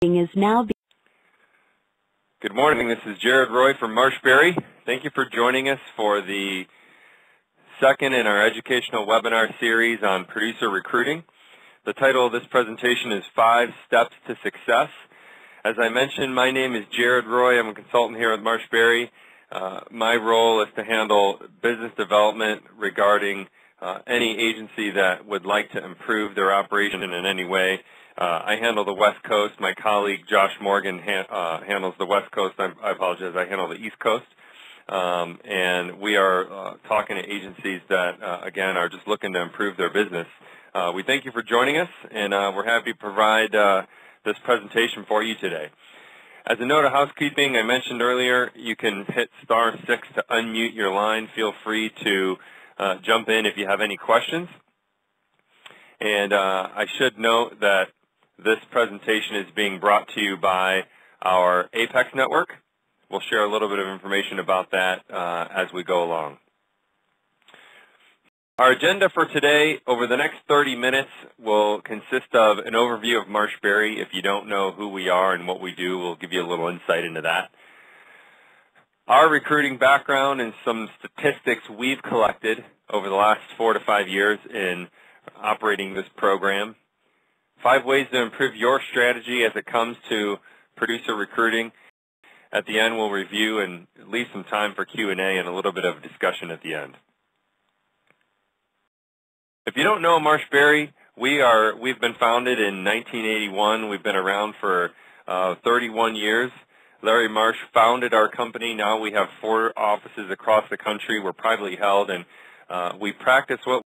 Is now. Good morning. This is Jared Roy from MarshBerry. Thank you for joining us for the second in our educational webinar series on producer recruiting. The title of this presentation is 5 Steps to Success. As I mentioned, my name is Jared Roy. I'm a consultant here at MarshBerry. My role is to handle business development regarding any agency that would like to improve their operation in any way. I handle the West Coast. My colleague Josh Morgan handles the West Coast. I apologize. I handle the East Coast. And we are talking to agencies that, again, are just looking to improve their business. We thank you for joining us, and we're happy to provide this presentation for you today. As a note of housekeeping, I mentioned earlier, you can hit *6 to unmute your line. Feel free to jump in if you have any questions. And I should note that this presentation is being brought to you by our Apex network. We'll share a little bit of information about that as we go along. Our agenda for today, over the next 30 minutes, will consist of an overview of MarshBerry. If you don't know who we are and what we do, we'll give you a little insight into that. Our recruiting background and some statistics we've collected over the last 4 to 5 years in operating this program. 5 ways to improve your strategy as it comes to producer recruiting. At the end, we'll review and leave some time for Q&A and a little bit of discussion at the end. If you don't know MarshBerry, we've been founded in 1981. We've been around for 31 years. Larry Marsh founded our company. Now we have 4 offices across the country. We're privately held, and we practice what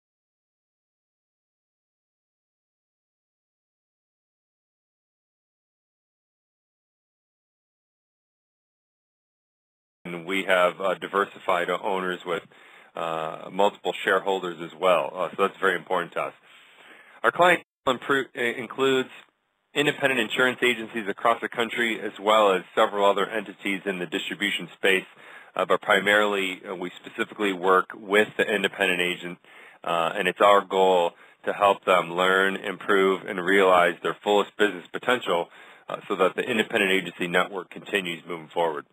we have diversified owners with multiple shareholders as well. So that's very important to us. Our client includes independent insurance agencies across the country as well as several other entities in the distribution space. But primarily, we specifically work with the independent agent, and it's our goal to help them learn, improve, and realize their fullest business potential so that the independent agency network continues moving forward.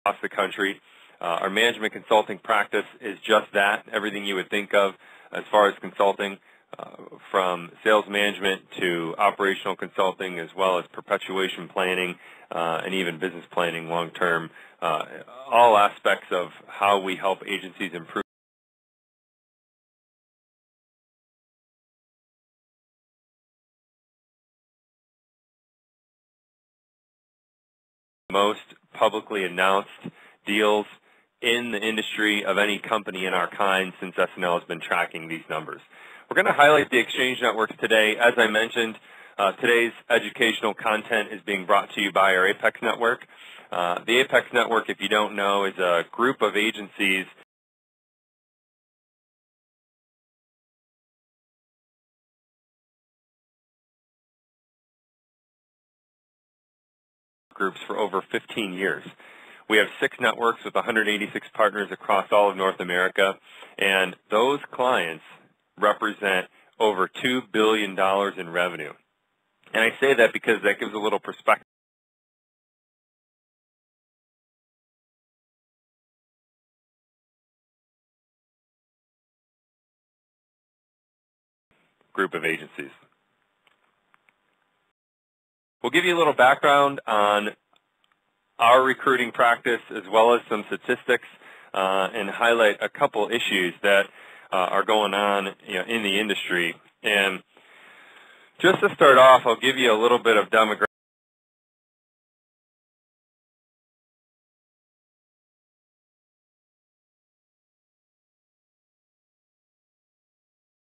Across the country. Our management consulting practice is just that, everything you would think of as far as consulting, from sales management to operational consulting, as well as perpetuation planning and even business planning long term, all aspects of how we help agencies improve. Most publicly announced deals in the industry of any company in our kind since SNL has been tracking these numbers. We're going to highlight the exchange networks today. As I mentioned, today's educational content is being brought to you by our Apex network. The Apex network, if you don't know, is a group of agencies groups for over 15 years. We have 6 networks with 186 partners across all of North America, and those clients represent over $2 billion in revenue. And I say that because that gives a little perspective. Group of agencies. We'll give you a little background on our recruiting practice as well as some statistics and highlight a couple issues that are going on in the industry. And just to start off, I'll give you a little bit of demographics.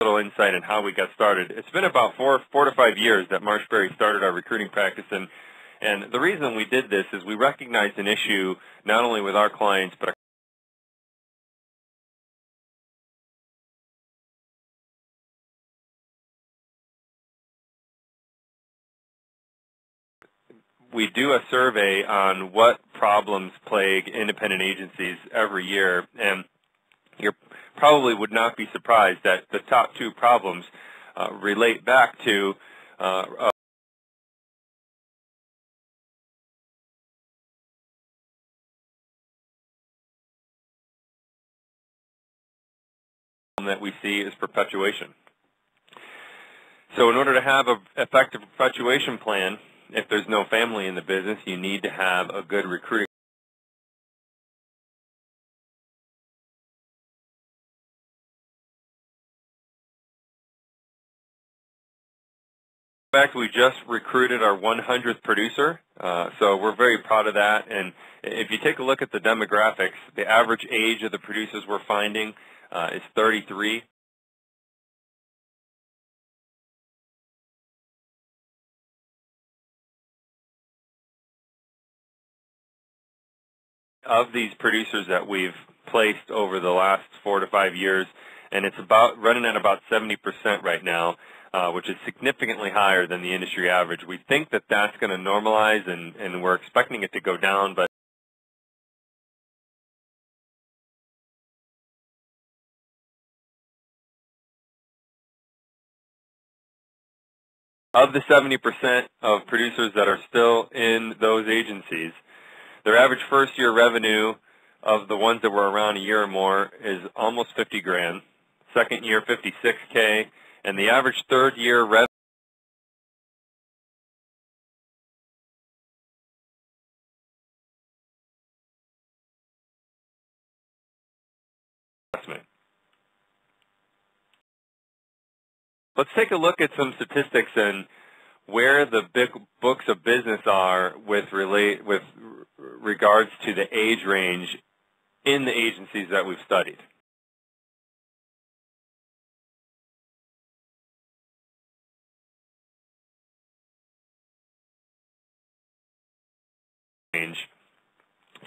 Little insight on how we got started. It's been about 4 to 5 years that MarshBerry started our recruiting practice, and the reason we did this is we recognized an issue not only with our clients but we do a survey on what problems plague independent agencies every year, and you probably would not be surprised that the top two problems relate back to that we see is perpetuation. So in order to have an effective perpetuation plan, if there's no family in the business, you need to have a good recruiting. In fact, we just recruited our 100th producer, so we're very proud of that. And if you take a look at the demographics, the average age of the producers we're finding is 33. Of these producers that we've placed over the last 4 to 5 years, and it's about running at about 70% right now, which is significantly higher than the industry average. We think that that's going to normalize, and we're expecting it to go down, but of the 70% of producers that are still in those agencies, their average first-year revenue of the ones that were around a year or more is almost 50 grand. Second year, 56K, and the average third-year revenue investment. Let's take a look at some statistics and where the big books of business are with regards to the age range in the agencies that we've studied. Range.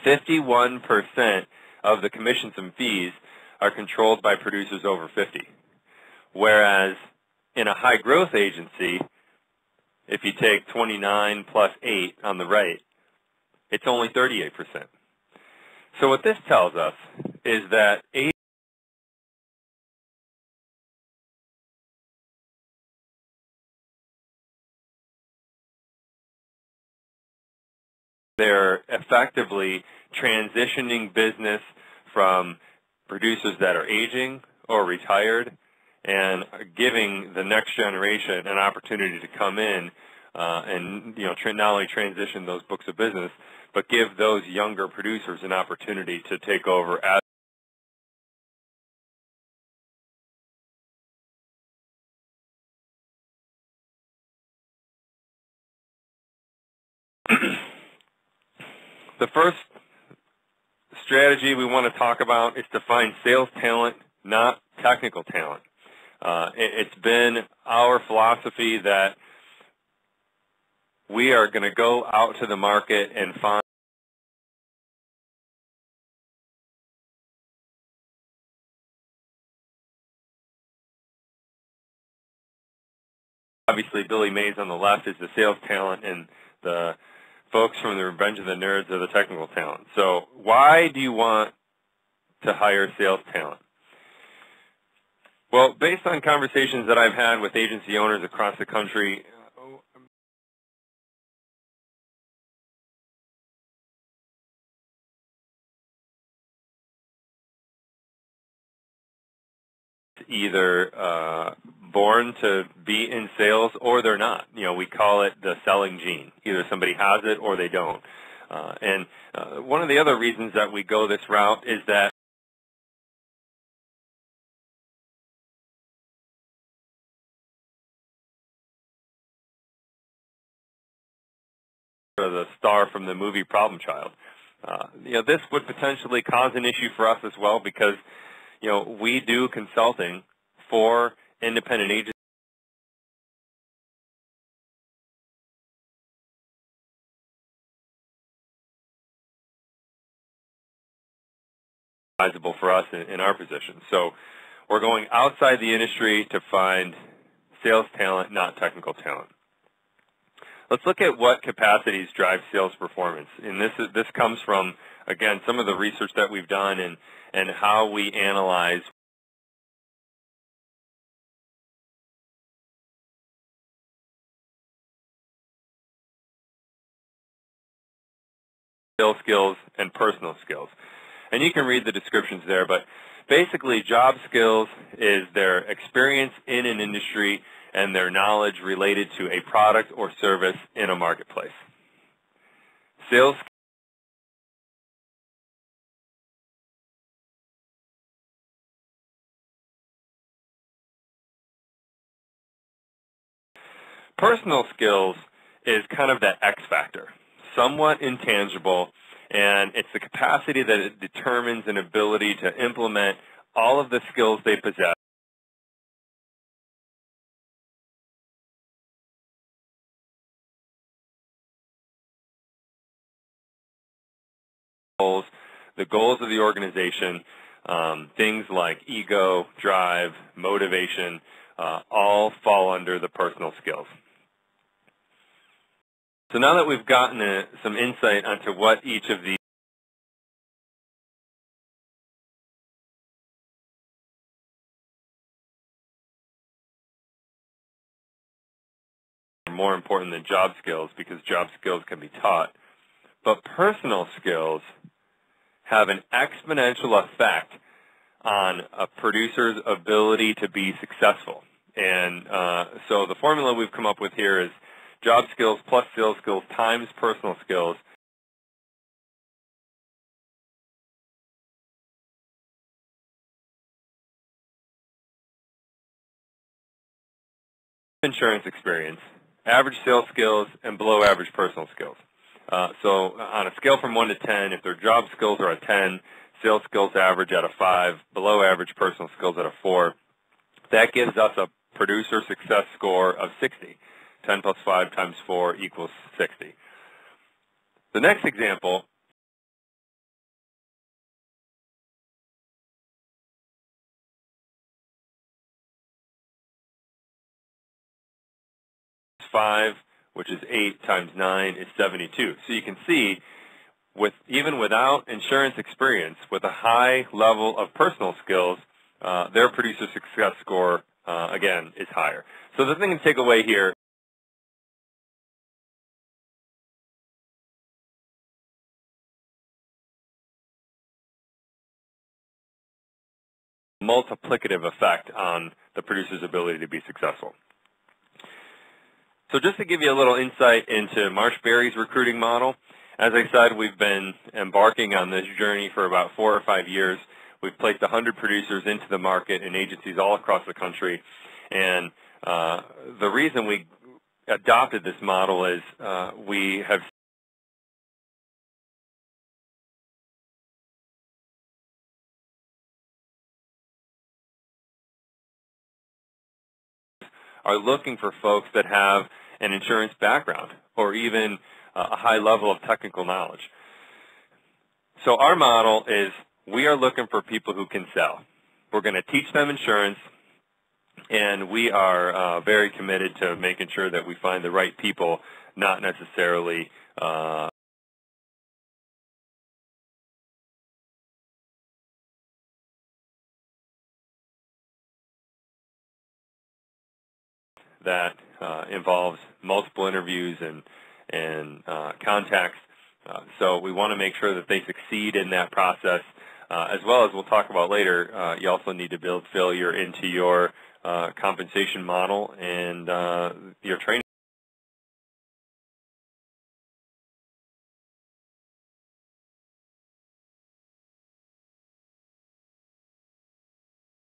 51% of the commissions and fees are controlled by producers over 50, whereas in a high-growth agency, if you take 29 plus 8 on the right, it's only 38%. So what this tells us is that they're effectively transitioning business from producers that are aging or retired and giving the next generation an opportunity to come in and not only transition those books of business, but give those younger producers an opportunity to take over as the first strategy we want to talk about is to find sales talent, not technical talent. It's been our philosophy that we are going to go out to the market and find obviously Billy Mays on the left is the sales talent, and the folks from the Revenge of the Nerds are the technical talent. So why do you want to hire sales talent? Well, based on conversations that I've had with agency owners across the country, either born to be in sales or they're not. We call it the selling gene. Either somebody has it or they don't. And one of the other reasons that we go this route is that the star from the movie Problem Child. This would potentially cause an issue for us as well because, we do consulting for independent agencies. Sizable for us in our position. So we're going outside the industry to find sales talent, not technical talent. Let's look at what capacities drive sales performance. And this comes from, again, some of the research that we've done and how we analyze sales skills and personal skills. And you can read the descriptions there, but basically job skills is their experience in an industry and their knowledge related to a product or service in a marketplace. Sales personal skills is kind of that X factor, somewhat intangible, and it's the capacity that it determines an ability to implement all of the skills they possess, the goals of the organization, things like ego, drive, motivation, all fall under the personal skills. So now that we've gotten some insight onto what each of these are more important than job skills because job skills can be taught, but personal skills have an exponential effect on a producer's ability to be successful. And so the formula we've come up with here is job skills plus sales skills times personal skills insurance experience, average sales skills, and below average personal skills. So on a scale from 1 to 10, if their job skills are a 10, sales skills average at a 5, below average personal skills at a 4, that gives us a producer success score of 60. 10 plus 5 times 4 equals 60. The next example is 5, which is 8 times 9 is 72. So you can see, even without insurance experience, with a high level of personal skills, their producer success score, again, is higher. So the thing to take away here, multiplicative effect on the producer's ability to be successful. So just to give you a little insight into MarshBerry's recruiting model, as I said, we've been embarking on this journey for about 4 or 5 years. We've placed 100 producers into the market in agencies all across the country. And the reason we adopted this model is we are looking for folks that have an insurance background or even a high level of technical knowledge. So our model is we are looking for people who can sell. We're going to teach them insurance, and we are very committed to making sure that we find the right people, not necessarily that involves multiple interviews and contacts. So we want to make sure that they succeed in that process, as well as we'll talk about later. You also need to build failure into your compensation model and your training.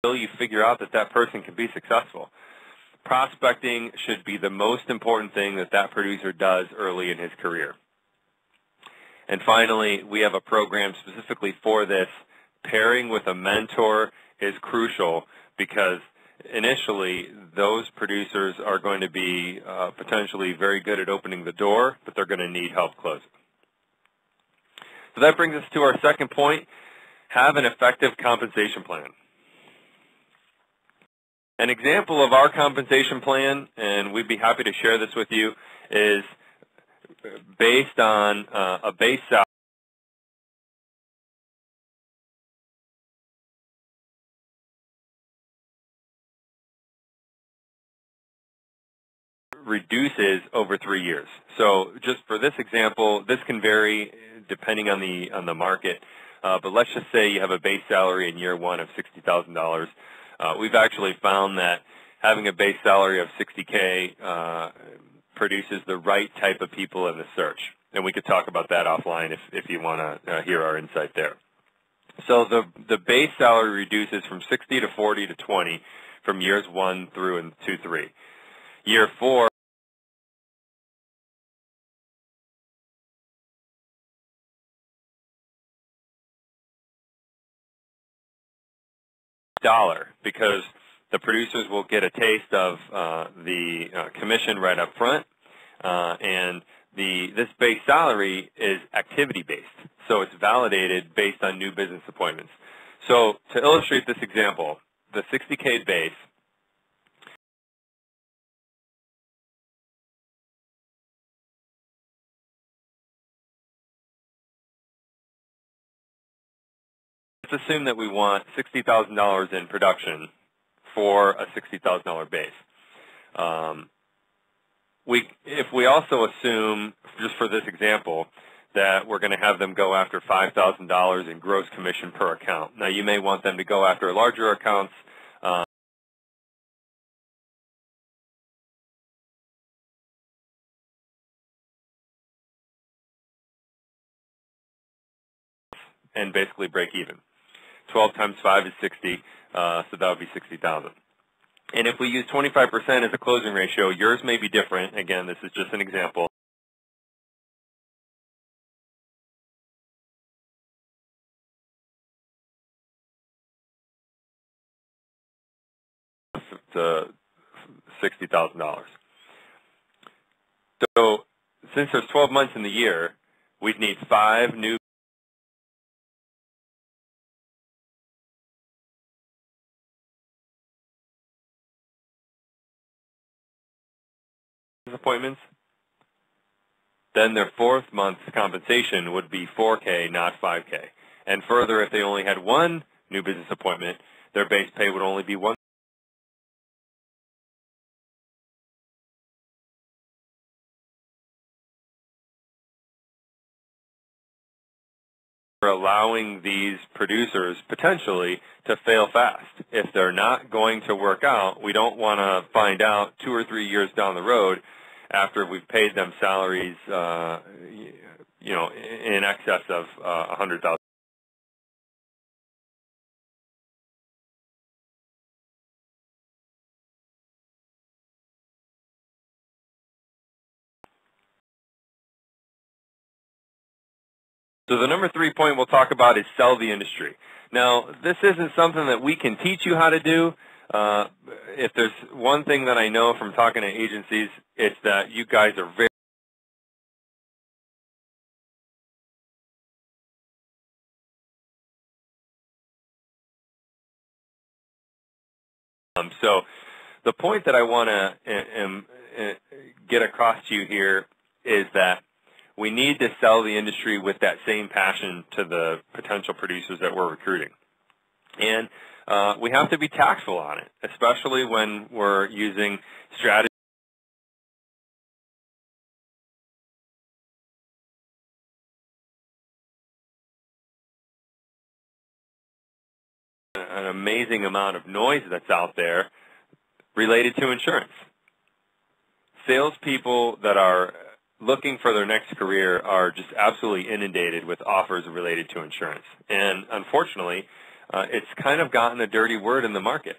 Until you figure out that that person can be successful. Prospecting should be the most important thing that that producer does early in his career. And finally, we have a program specifically for this. Pairing with a mentor is crucial because initially those producers are going to be potentially very good at opening the door, but they're going to need help closing. So that brings us to our second point, have an effective compensation plan. An example of our compensation plan, and we'd be happy to share this with you, is based on a base salary reduces over 3 years. So just for this example, this can vary depending on the market. But let's just say you have a base salary in year one of $60,000. We've actually found that having a base salary of $60K produces the right type of people in the search. And we could talk about that offline if you want to hear our insight there. So the base salary reduces from 60 to 40 to 20 from years 1 through and 2, 3. Year 4, because the producers will get a taste of the commission right up front, and this base salary is activity-based, so it's validated based on new business appointments. So to illustrate this example, the 60K base let's assume that we want $60,000 in production for a $60,000 base. If we also assume, just for this example, that we're going to have them go after $5,000 in gross commission per account. Now, you may want them to go after larger accounts. And basically break even. 12 times 5 is 60, so that would be 60,000. And if we use 25% as a closing ratio, yours may be different. Again, this is just an example. To $60,000. So since there's 12 months in the year, we'd need 5 new appointments. Then their 4th month's compensation would be $4K, not $5K. And further, if they only had 1 new business appointment, their base pay would only be $1. For allowing these producers potentially to fail fast. If they're not going to work out, we don't want to find out 2 or 3 years down the road after we've paid them salaries, in excess of $100,000. So the number 3 point we'll talk about is sell the industry. Now, this isn't something that we can teach you how to do. If there's one thing that I know from talking to agencies, it's that you guys are very so the point that I want to get across to you here is that we need to sell the industry with that same passion to the potential producers that we're recruiting. And we have to be tactful on it, especially when we're using strategy. An amazing amount of noise that's out there related to insurance. Salespeople that are looking for their next career are just absolutely inundated with offers related to insurance. And unfortunately, it's kind of gotten a dirty word in the market.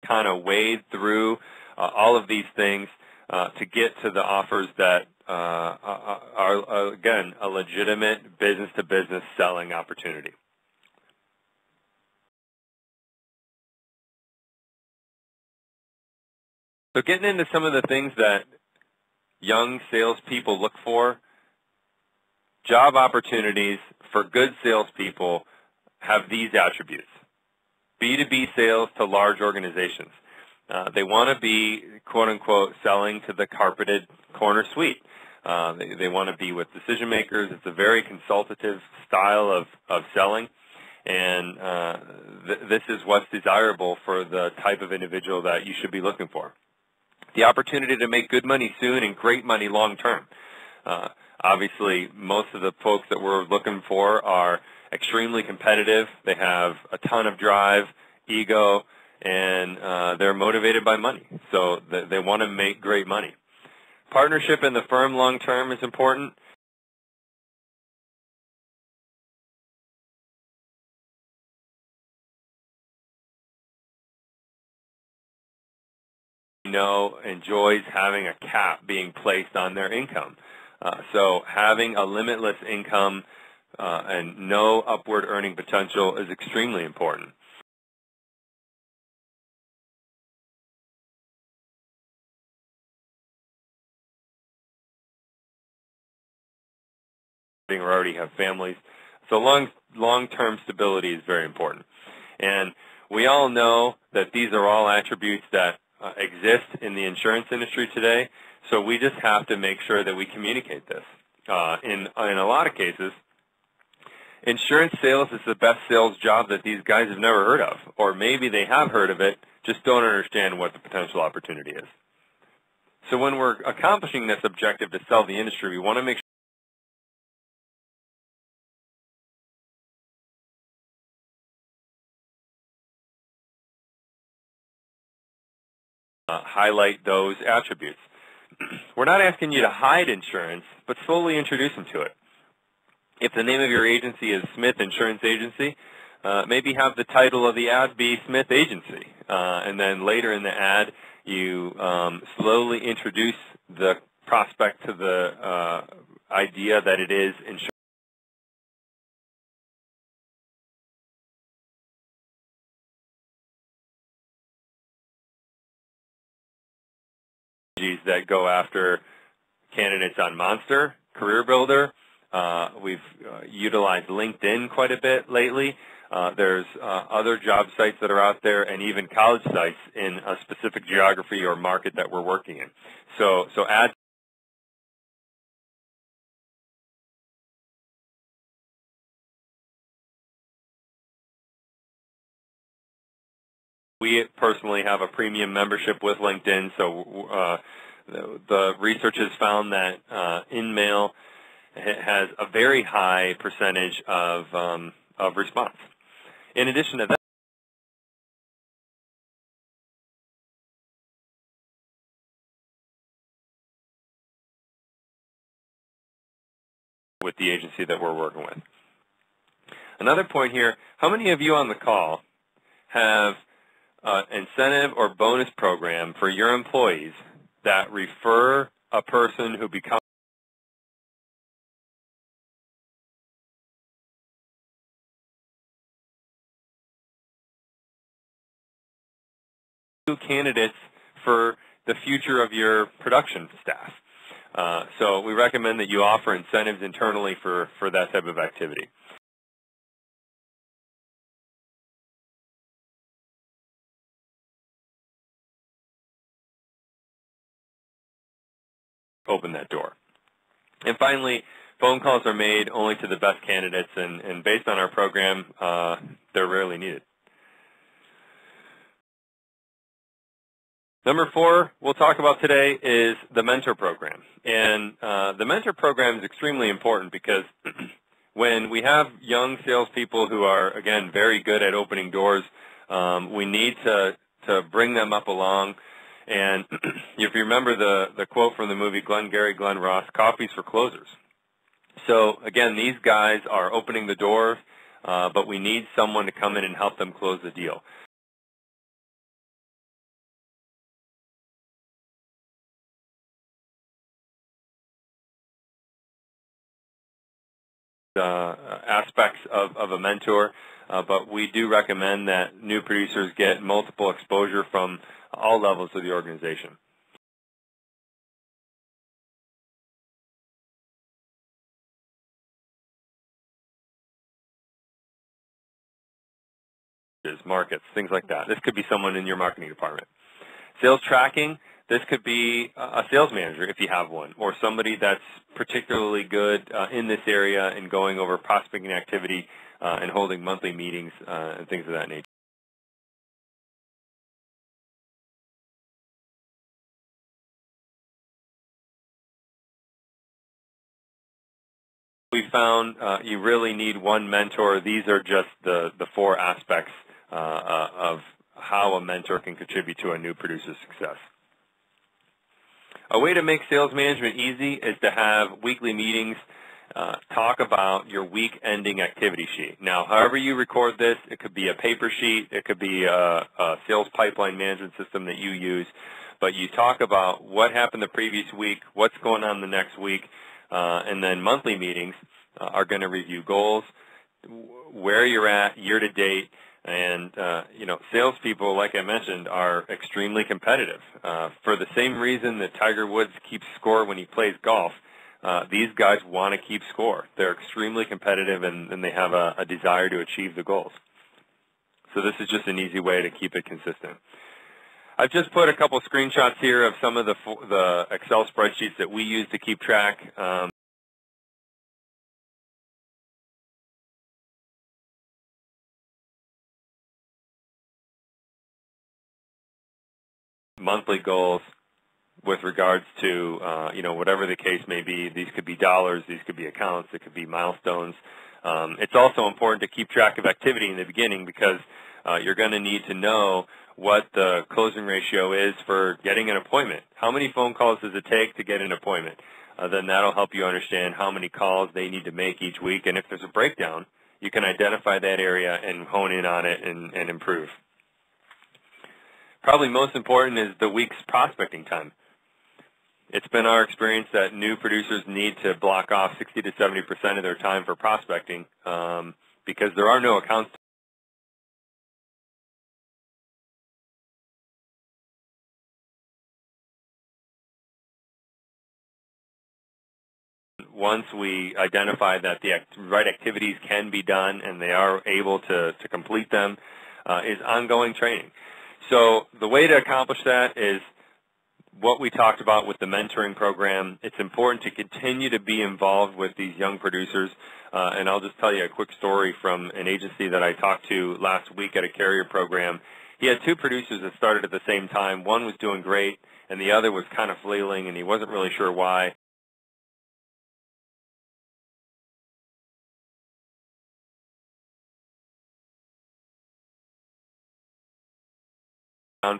Kind of wade through all of these things to get to the offers that are, again, a legitimate business-to-business selling opportunity. So getting into some of the things that young salespeople look for, job opportunities for good salespeople have these attributes. B2B sales to large organizations. They want to be, quote-unquote, selling to the carpeted corner suite. They want to be with decision makers. It's a very consultative style of selling, and this is what's desirable for the type of individual that you should be looking for. The opportunity to make good money soon and great money long term. Obviously, most of the folks that we're looking for are extremely competitive. They have a ton of drive, ego, and they're motivated by money. So they want to make great money. Partnership in the firm long term is important. Enjoys having a cap being placed on their income. So having a limitless income and no upward earning potential is extremely important. Or already have families. So long-term stability is very important. And we all know that these are all attributes that exist in the insurance industry today, so we just have to make sure that we communicate this. In a lot of cases, insurance sales is the best sales job that these guys have never heard of, or maybe they have heard of it, just don't understand what the potential opportunity is. So when we're accomplishing this objective to sell the industry, we want to make sure highlight those attributes. We're not asking you to hide insurance, but slowly introduce them to it. If the name of your agency is Smith Insurance Agency, maybe have the title of the ad be Smith Agency. And then later in the ad, you slowly introduce the prospect to the idea that it is insurance that go after candidates on Monster, Career Builder. We've utilized LinkedIn quite a bit lately. There's other job sites that are out there, and even college sites in a specific geography or market that we're working in. So ads. We personally have a premium membership with LinkedIn, so the research has found that InMail has a very high percentage of response. In addition to that, with the agency that we're working with. Another point here, how many of you on the call have incentive or bonus program for your employees that refer a person who becomes candidates for the future of your production staff? So we recommend that you offer incentives internally for that type of activity. Open that door. And finally, phone calls are made only to the best candidates, and based on our program, they're rarely needed. Number 4 we'll talk about today is the mentor program. And the mentor program is extremely important because when we have young salespeople who are, again, very good at opening doors, we need to bring them up along. And if you remember the quote from the movie Glengarry Glen Ross, coffee's for closers. So again, these guys are opening the doors, but we need someone to come in and help them close the deal. Aspects of a mentor, but we do recommend that new producers get multiple exposure from all levels of the organization. markets, things like that. This could be someone in your marketing department. Sales tracking, this could be a sales manager if you have one, or somebody that's particularly good in this area and going over prospecting activity and holding monthly meetings and things of that nature. We found you really need one mentor. These are just the four aspects of how a mentor can contribute to a new producer's success. A way to make sales management easy is to have weekly meetings, talk about your week-ending activity sheet. Now, however you record this, it could be a paper sheet, it could be a sales pipeline management system that you use, but you talk about what happened the previous week, what's going on the next week, and then monthly meetings are going to review goals, where you're at year to date, and salespeople, like I mentioned, are extremely competitive. For the same reason that Tiger Woods keeps score when he plays golf, these guys want to keep score. They're extremely competitive, and they have a desire to achieve the goals. So this is just an easy way to keep it consistent. I've just put a couple screenshots here of some of the Excel spreadsheets that we use to keep track. Monthly goals with regards to whatever the case may be. These could be dollars, these could be accounts, it could be milestones. It's also important to keep track of activity in the beginning because you're going to need to know what the closing ratio is for getting an appointment. How many phone calls does it take to get an appointment? Then that'll help you understand how many calls they need to make each week, and if there's a breakdown, you can identify that area and hone in on it and improve. Probably most important is the week's prospecting time. It's been our experience that new producers need to block off 60 to 70% of their time for prospecting because there are no accounts. Once we identify that the right activities can be done and they are able to complete them, is ongoing training. So the way to accomplish that is what we talked about with the mentoring program. It's important to continue to be involved with these young producers. And I'll just tell you a quick story from an agency that I talked to last week at a carrier program. He had two producers that started at the same time. One was doing great, and the other was kind of flailing, and he wasn't really sure why.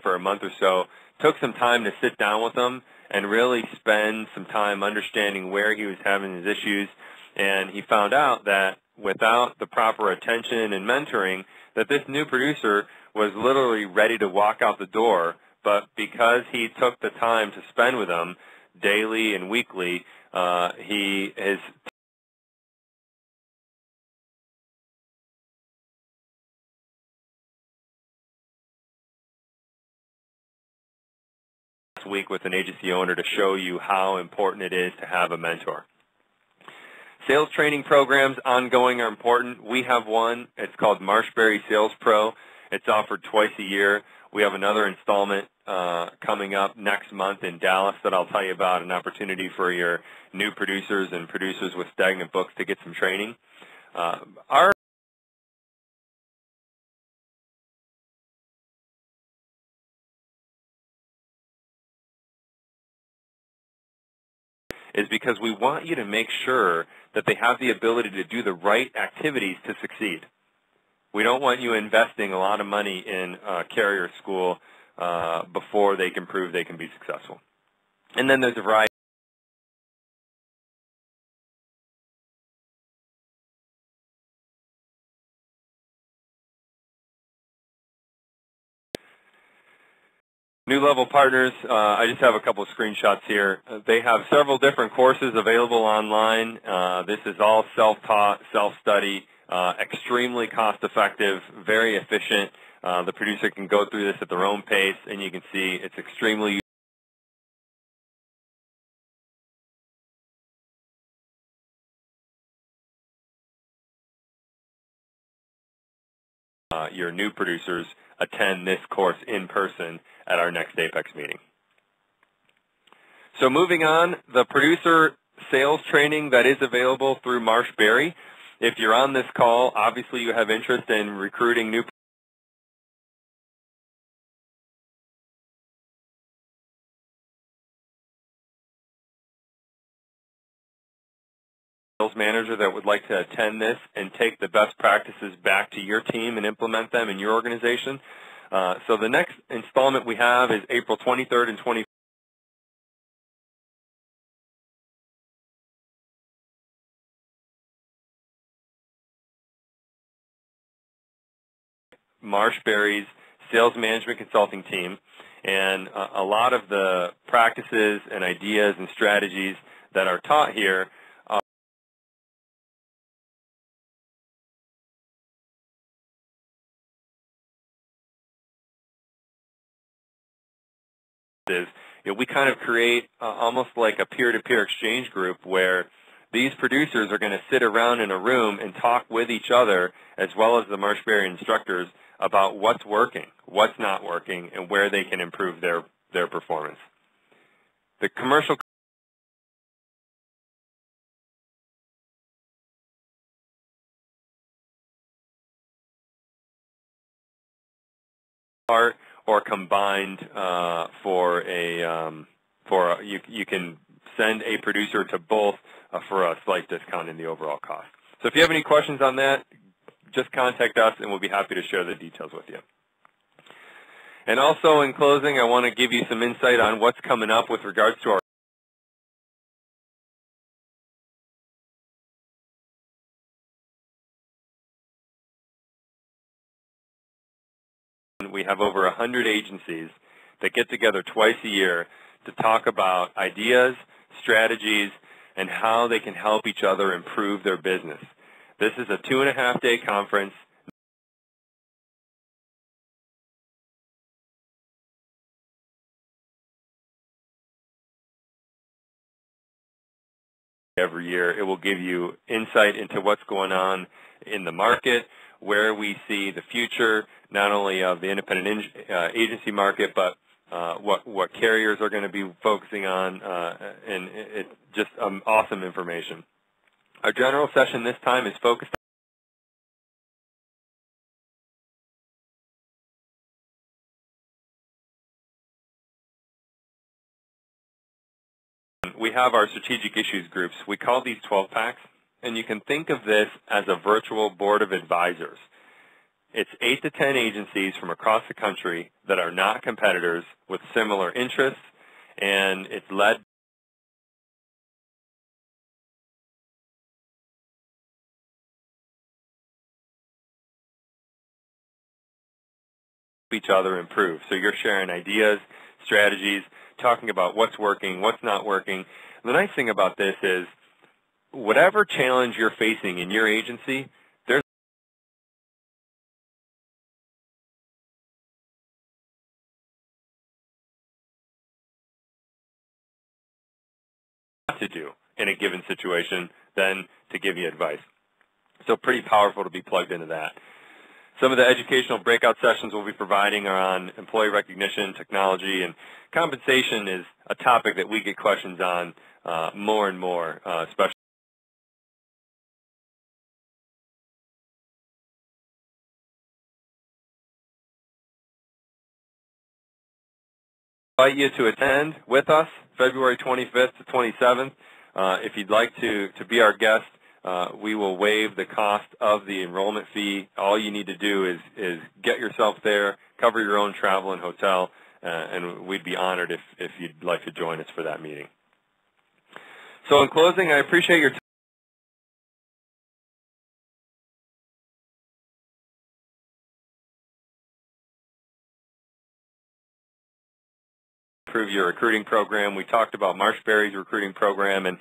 For a month or so, took some time to sit down with him and really spend some time understanding where he was having his issues, and he found out that without the proper attention and mentoring, that this new producer was literally ready to walk out the door, but because he took the time to spend with him daily and weekly, he is week with an agency owner to show you how important it is to have a mentor. Sales training programs ongoing are important. We have one. It's called MarshBerry Sales Pro. It's offered twice a year. We have another installment coming up next month in Dallas that I'll tell you about, an opportunity for your new producers and producers with stagnant books to get some training. Our is because we want you to make sure that they have the ability to do the right activities to succeed. We don't want you investing a lot of money in carrier school before they can prove they can be successful. And then there's a variety. New level partners, I just have a couple of screenshots here. They have several different courses available online. This is all self-taught, self-study, extremely cost-effective, very efficient. The producer can go through this at their own pace, and you can see it's extremely your new producers attend this course in person at our next Apex meeting. So moving on, the producer sales training that is available through MarshBerry. If you're on this call, obviously you have interest in recruiting new sales manager that would like to attend this and take the best practices back to your team and implement them in your organization. So the next installment we have is April 23rd and 24th. MarshBerry's sales management consulting team, and a lot of the practices and ideas and strategies that are taught here is, we kind of create almost like a peer-to-peer exchange group where these producers are going to sit around in a room and talk with each other as well as the MarshBerry instructors about what's working, what's not working, and where they can improve their performance. The commercial part or combined you can send a producer to both for a slight discount in the overall cost. So if you have any questions on that, just contact us and we'll be happy to share the details with you. And also in closing, I want to give you some insight on what's coming up with regards to our we have over 100 agencies that get together twice a year to talk about ideas, strategies, and how they can help each other improve their business. This is a 2.5-day conference. Every year, it will give you insight into what's going on in the market, where we see the future, not only of the independent agency market, but what carriers are going to be focusing on, and it's just awesome information. Our general session this time is focused on, we have our strategic issues groups. We call these 12-packs, and you can think of this as a virtual board of advisors. It's 8 to 10 agencies from across the country that are not competitors with similar interests, and it's led each other improve. So you're sharing ideas, strategies, talking about what's working, what's not working. The nice thing about this is whatever challenge you're facing in your agency, there's a lot to do in a given situation than to give you advice. So pretty powerful to be plugged into that. Some of the educational breakout sessions we'll be providing are on employee recognition, technology, and compensation is a topic that we get questions on more and more, especially. I invite you to attend with us February 25th to 27th. If you'd like to be our guest, we will waive the cost of the enrollment fee. All you need to do is get yourself there, cover your own travel and hotel, and we'd be honored if you'd like to join us for that meeting. So in closing, I appreciate your time. Improve your recruiting program. We talked about MarshBerry's recruiting program, and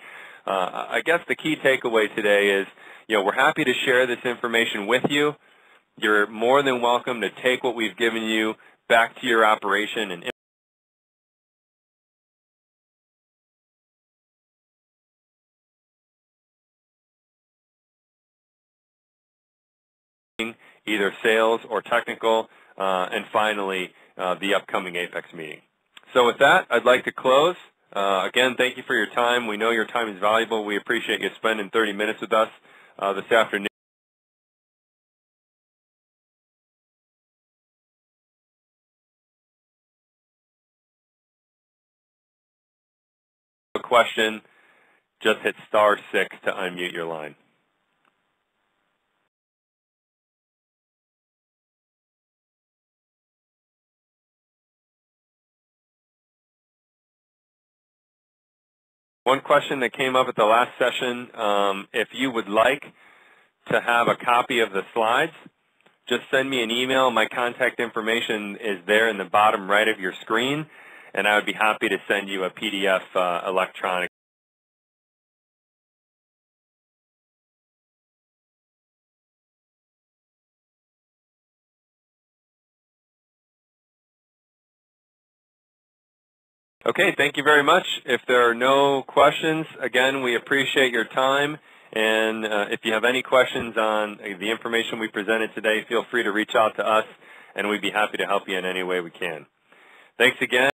I guess the key takeaway today is, we're happy to share this information with you. You're more than welcome to take what we've given you back to your operation and either sales or technical, and finally, the upcoming Apex meeting. So with that, I'd like to close. Again, thank you for your time. We know your time is valuable. We appreciate you spending 30 minutes with us this afternoon. A question, just hit *6 to unmute your line. One question that came up at the last session, if you would like to have a copy of the slides, just send me an email. My contact information is there in the bottom right of your screen, and I would be happy to send you a PDF electronic. Okay, thank you very much. If there are no questions, again, we appreciate your time. And if you have any questions on the information we presented today, feel free to reach out to us, and we'd be happy to help you in any way we can. Thanks again.